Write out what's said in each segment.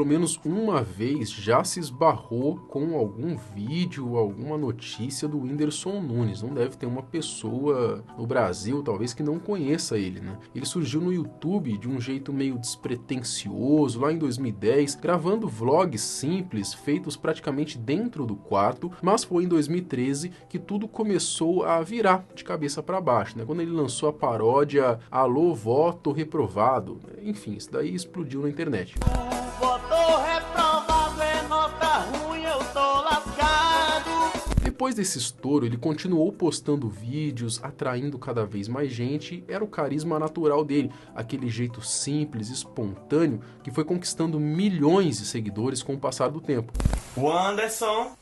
Pelo menos uma vez já se esbarrou com algum vídeo, alguma notícia do Whindersson Nunes. Não deve ter uma pessoa no Brasil, talvez, que não conheça ele, né? Ele surgiu no YouTube de um jeito meio despretensioso, lá em 2010, gravando vlogs simples, feitos praticamente dentro do quarto, mas foi em 2013 que tudo começou a virar de cabeça para baixo, né? Quando ele lançou a paródia Alô, voto reprovado. Enfim, isso daí explodiu na internet. Depois desse estouro, ele continuou postando vídeos, atraindo cada vez mais gente. Era o carisma natural dele, aquele jeito simples, espontâneo, que foi conquistando milhões de seguidores com o passar do tempo. O Anderson.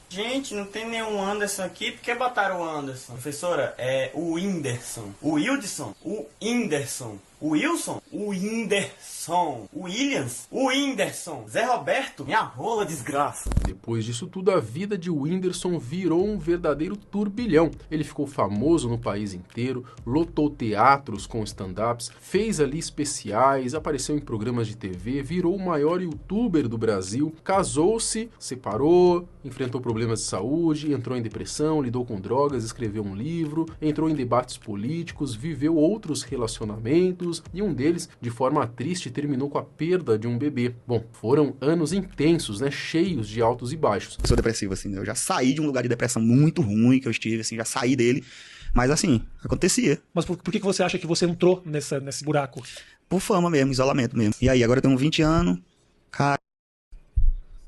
Gente, não tem nenhum Anderson aqui, por que botaram o Anderson? Professora, é o Whindersson. O Wildson? O Whindersson. O Wilson? O Whindersson. O Williams? O Whindersson. Zé Roberto? Minha rola, desgraça. Depois disso tudo, a vida de Whindersson virou um verdadeiro turbilhão. Ele ficou famoso no país inteiro, lotou teatros com stand-ups, fez ali especiais, apareceu em programas de TV, virou o maior youtuber do Brasil, casou-se, separou, enfrentou problemas de saúde, entrou em depressão, lidou com drogas, escreveu um livro, entrou em debates políticos, viveu outros relacionamentos, e um deles, de forma triste, terminou com a perda de um bebê. Bom, foram anos intensos, né, cheios de altos e baixos. Eu sou depressivo, assim, eu já saí de um lugar de depressão muito ruim que eu estive, assim, já saí dele, mas assim, acontecia. Mas por que você acha que você entrou nesse buraco? Por fama mesmo, isolamento mesmo. E aí, agora eu tenho 20 anos, cara,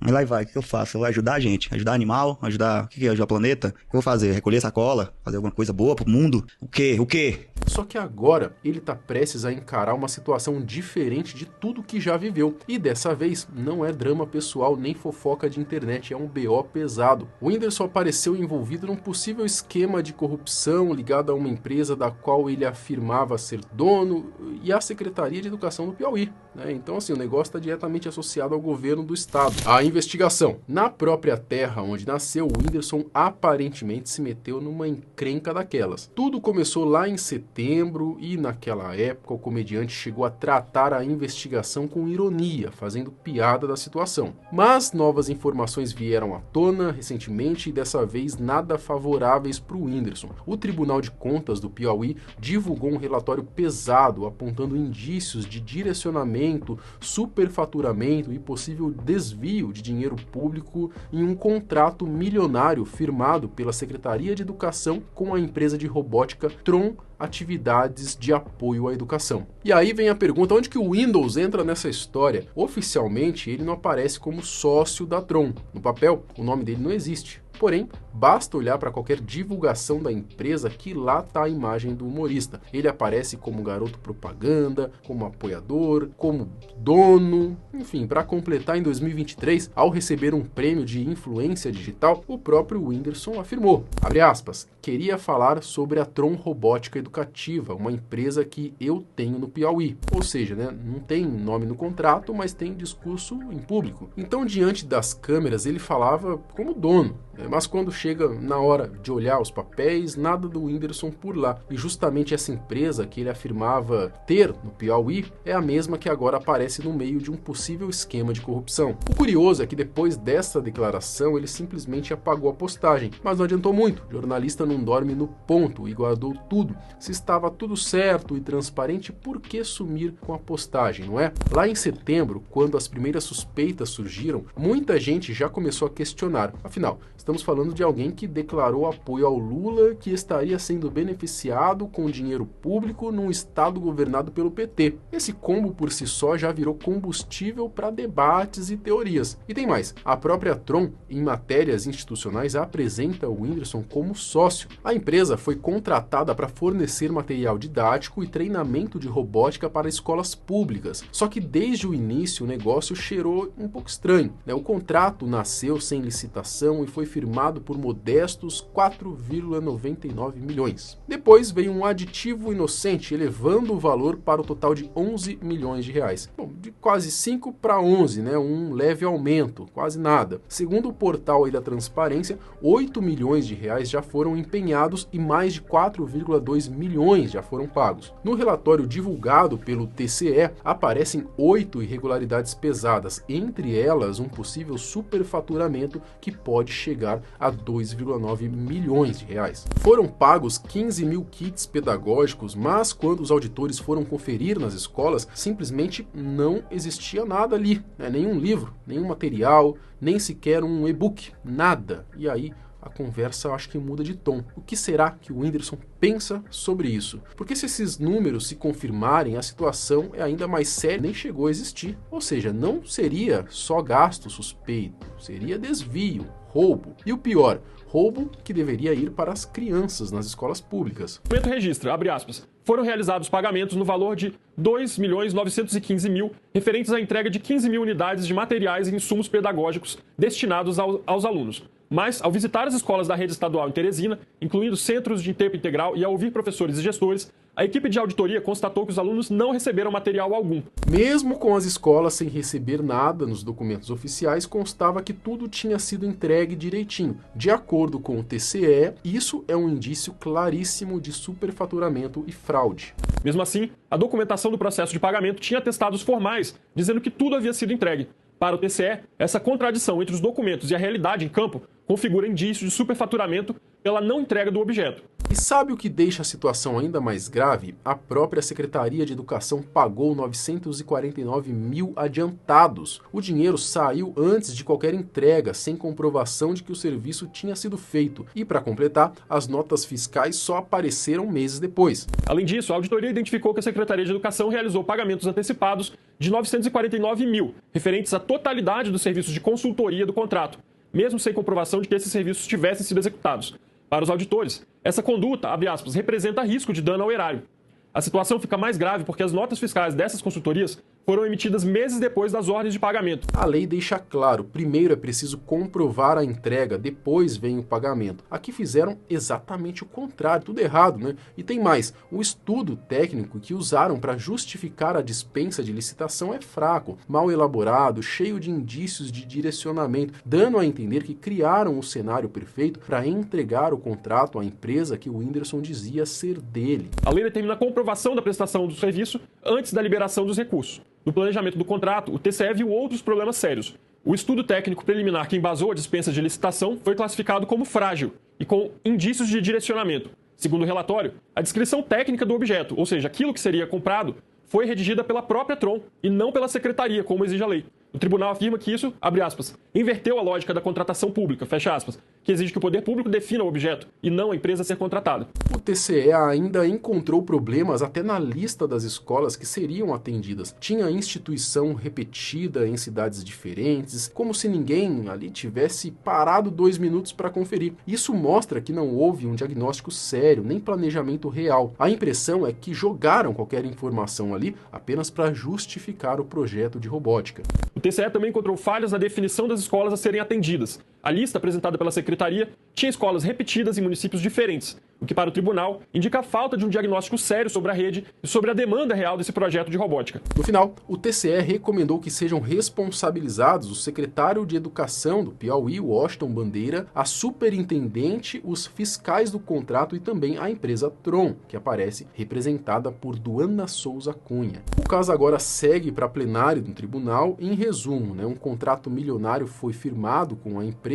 mas lá vai, o que eu faço? Eu vou ajudar a gente, ajudar animal, ajudar, o que é ajudar o planeta? O que eu vou fazer? Recolher sacola? Fazer alguma coisa boa pro mundo? O quê? Só que agora ele tá prestes a encarar uma situação diferente de tudo que já viveu. E dessa vez não é drama pessoal nem fofoca de internet, é um BO pesado. O Whindersson apareceu envolvido num possível esquema de corrupção ligado a uma empresa da qual ele afirmava ser dono e à Secretaria de Educação do Piauí, né? Então assim, o negócio está diretamente associado ao governo do estado. A investigação. Na própria terra onde nasceu, o Whindersson aparentemente se meteu numa encrenca daquelas. Tudo começou lá em setembro e naquela época o comediante chegou a tratar a investigação com ironia, fazendo piada da situação. Mas novas informações vieram à tona recentemente e dessa vez nada favoráveis para o Whindersson. O Tribunal de Contas do Piauí divulgou um relatório pesado apontando indícios de direcionamento, superfaturamento e possível desvio de dinheiro público em um contrato milionário firmado pela Secretaria de Educação com a empresa de robótica Tron Atividades de Apoio à Educação. E aí vem a pergunta, onde que o Whindersson entra nessa história? Oficialmente, ele não aparece como sócio da Tron. No papel, o nome dele não existe. Porém, basta olhar para qualquer divulgação da empresa que lá está a imagem do humorista. Ele aparece como garoto propaganda, como apoiador, como dono, enfim, para completar em 2023, ao receber um prêmio de influência digital, o próprio Whindersson afirmou, abre aspas, queria falar sobre a Tron Robótica Educativa, uma empresa que eu tenho no Piauí. Ou seja, né, não tem nome no contrato, mas tem discurso em público. Então, diante das câmeras, ele falava como dono. Mas quando chega na hora de olhar os papéis, nada do Whindersson por lá. E justamente essa empresa que ele afirmava ter no Piauí é a mesma que agora aparece no meio de um possível esquema de corrupção. O curioso é que depois dessa declaração ele simplesmente apagou a postagem. Mas não adiantou muito, o jornalista não dorme no ponto e guardou tudo. Se estava tudo certo e transparente, por que sumir com a postagem, não é? Lá em setembro, quando as primeiras suspeitas surgiram, muita gente já começou a questionar. Afinal, estamos falando de alguém que declarou apoio ao Lula, que estaria sendo beneficiado com dinheiro público num estado governado pelo PT. Esse combo por si só já virou combustível para debates e teorias. E tem mais, a própria Tron, em matérias institucionais, apresenta o Whindersson como sócio. A empresa foi contratada para fornecer material didático e treinamento de robótica para escolas públicas. Só que desde o início o negócio cheirou um pouco estranho, né? O contrato nasceu sem licitação e foi firmado firmado por modestos 4,99 milhões. Depois veio um aditivo inocente, elevando o valor para o total de 11 milhões de reais. Bom, de quase 5 para 11, né? Um leve aumento, quase nada. Segundo o portal aí da Transparência, 8 milhões de reais já foram empenhados e mais de 4,2 milhões já foram pagos. No relatório divulgado pelo TCE, aparecem 8 irregularidades pesadas, entre elas um possível superfaturamento que pode chegar a 2,9 milhões de reais. Foram pagos 15 mil kits pedagógicos, mas quando os auditores foram conferir nas escolas, simplesmente não existia nada ali, né? Nenhum livro, nenhum material, nem sequer um e-book, nada. E aí a conversa eu acho que muda de tom. O que será que o Whindersson pensa sobre isso? Porque se esses números se confirmarem, a situação é ainda mais séria, nem chegou a existir. Ou seja, não seria só gasto suspeito, seria desvio, roubo. E o pior, roubo que deveria ir para as crianças nas escolas públicas. O documento registra, abre aspas, foram realizados pagamentos no valor de 2.915.000 referentes à entrega de 15 mil unidades de materiais e insumos pedagógicos destinados aos alunos. Mas, ao visitar as escolas da rede estadual em Teresina, incluindo centros de tempo integral e ao ouvir professores e gestores, a equipe de auditoria constatou que os alunos não receberam material algum. Mesmo com as escolas sem receber nada nos documentos oficiais, constava que tudo tinha sido entregue direitinho. De acordo com o TCE, isso é um indício claríssimo de superfaturamento e fraude. Mesmo assim, a documentação do processo de pagamento tinha atestados formais, dizendo que tudo havia sido entregue. Para o TCE, essa contradição entre os documentos e a realidade em campo configura indício de superfaturamento pela não entrega do objeto. E sabe o que deixa a situação ainda mais grave? A própria Secretaria de Educação pagou 949 mil adiantados. O dinheiro saiu antes de qualquer entrega, sem comprovação de que o serviço tinha sido feito. E, para completar, as notas fiscais só apareceram meses depois. Além disso, a auditoria identificou que a Secretaria de Educação realizou pagamentos antecipados de 949 mil, referentes à totalidade dos serviços de consultoria do contrato, mesmo sem comprovação de que esses serviços tivessem sido executados. Para os auditores, essa conduta, abre aspas, representa risco de dano ao erário. A situação fica mais grave porque as notas fiscais dessas consultorias foram emitidas meses depois das ordens de pagamento. A lei deixa claro, primeiro é preciso comprovar a entrega, depois vem o pagamento. Aqui fizeram exatamente o contrário, tudo errado, né? E tem mais, o estudo técnico que usaram para justificar a dispensa de licitação é fraco, mal elaborado, cheio de indícios de direcionamento, dando a entender que criaram o cenário perfeito para entregar o contrato à empresa que o Whindersson dizia ser dele. A lei determina a comprovação da prestação do serviço antes da liberação dos recursos. No planejamento do contrato, o TCE viu outros problemas sérios. O estudo técnico preliminar que embasou a dispensa de licitação foi classificado como frágil e com indícios de direcionamento. Segundo o relatório, a descrição técnica do objeto, ou seja, aquilo que seria comprado, foi redigida pela própria Tron e não pela secretaria, como exige a lei. O tribunal afirma que isso, abre aspas, inverteu a lógica da contratação pública, fecha aspas, que exige que o poder público defina o objeto e não a empresa a ser contratada. O TCE ainda encontrou problemas até na lista das escolas que seriam atendidas. Tinha instituição repetida em cidades diferentes, como se ninguém ali tivesse parado 2 minutos para conferir. Isso mostra que não houve um diagnóstico sério, nem planejamento real. A impressão é que jogaram qualquer informação ali apenas para justificar o projeto de robótica. O TCE também encontrou falhas na definição das escolas a serem atendidas. A lista apresentada pela Secretaria tinha escolas repetidas em municípios diferentes, o que para o tribunal indica a falta de um diagnóstico sério sobre a rede e sobre a demanda real desse projeto de robótica. No final, o TCE recomendou que sejam responsabilizados o secretário de Educação do Piauí, Washington Bandeira, a superintendente, os fiscais do contrato e também a empresa Tron, que aparece representada por Duana Souza Cunha. O caso agora segue para plenário do tribunal. Em resumo, um contrato milionário foi firmado com a empresa,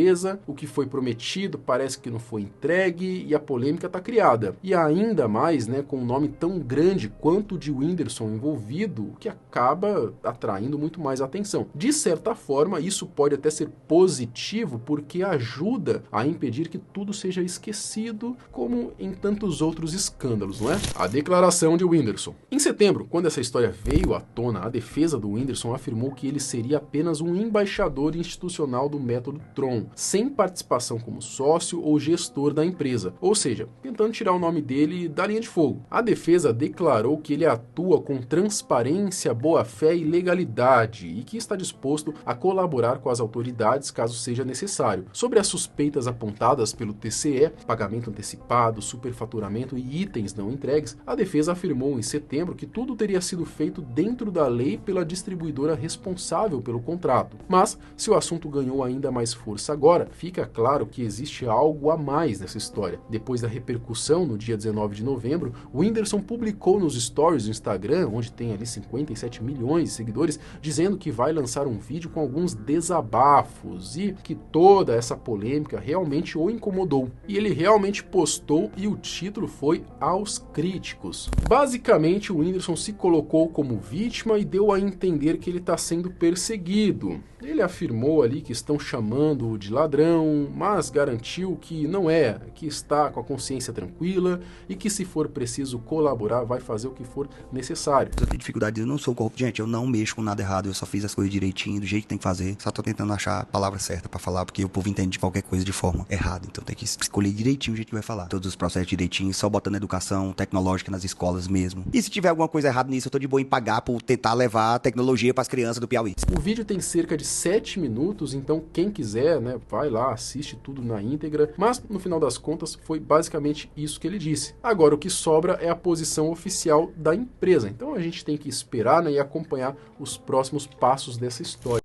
o que foi prometido parece que não foi entregue e a polêmica está criada. E ainda mais, com um nome tão grande quanto o de Whindersson envolvido, que acaba atraindo muito mais atenção. De certa forma, isso pode até ser positivo porque ajuda a impedir que tudo seja esquecido, como em tantos outros escândalos, não é? A declaração de Whindersson. Em setembro, quando essa história veio à tona, a defesa do Whindersson afirmou que ele seria apenas um embaixador institucional do método Tron, sem participação como sócio ou gestor da empresa. Ou seja, tentando tirar o nome dele da linha de fogo. A defesa declarou que ele atua com transparência, boa-fé e legalidade e que está disposto a colaborar com as autoridades caso seja necessário. Sobre as suspeitas apontadas pelo TCE, pagamento antecipado, superfaturamento e itens não entregues, a defesa afirmou em setembro que tudo teria sido feito dentro da lei pela distribuidora responsável pelo contrato. Mas, se o assunto ganhou ainda mais força agora, fica claro que existe algo a mais nessa história. Depois da repercussão, no dia 19 de novembro, o Whindersson publicou nos stories do Instagram, onde tem ali 57 milhões de seguidores, dizendo que vai lançar um vídeo com alguns desabafos e que toda essa polêmica realmente o incomodou. E ele realmente postou e o título foi Aos Críticos. Basicamente, o Whindersson se colocou como vítima e deu a entender que ele está sendo perseguido. Ele afirmou ali que estão chamando-o de ladrão, mas garantiu que não é, que está com a consciência tranquila e que se for preciso colaborar, vai fazer o que for necessário. Eu tenho dificuldade, eu não sou corrupto. Gente, eu não mexo com nada errado, eu só fiz as coisas direitinho, do jeito que tem que fazer. Só tô tentando achar a palavra certa pra falar, porque o povo entende de qualquer coisa de forma errada. Então tem que escolher direitinho o jeito que vai falar. Todos os processos direitinho, só botando educação tecnológica nas escolas mesmo. E se tiver alguma coisa errada nisso, eu tô de boa em pagar por tentar levar a tecnologia pras crianças do Piauí. O vídeo tem cerca de 7 minutos, então quem quiser, né, vai lá, assiste tudo na íntegra, mas no final das contas foi basicamente isso que ele disse. Agora o que sobra é a posição oficial da empresa, então a gente tem que esperar, né, e acompanhar os próximos passos dessa história.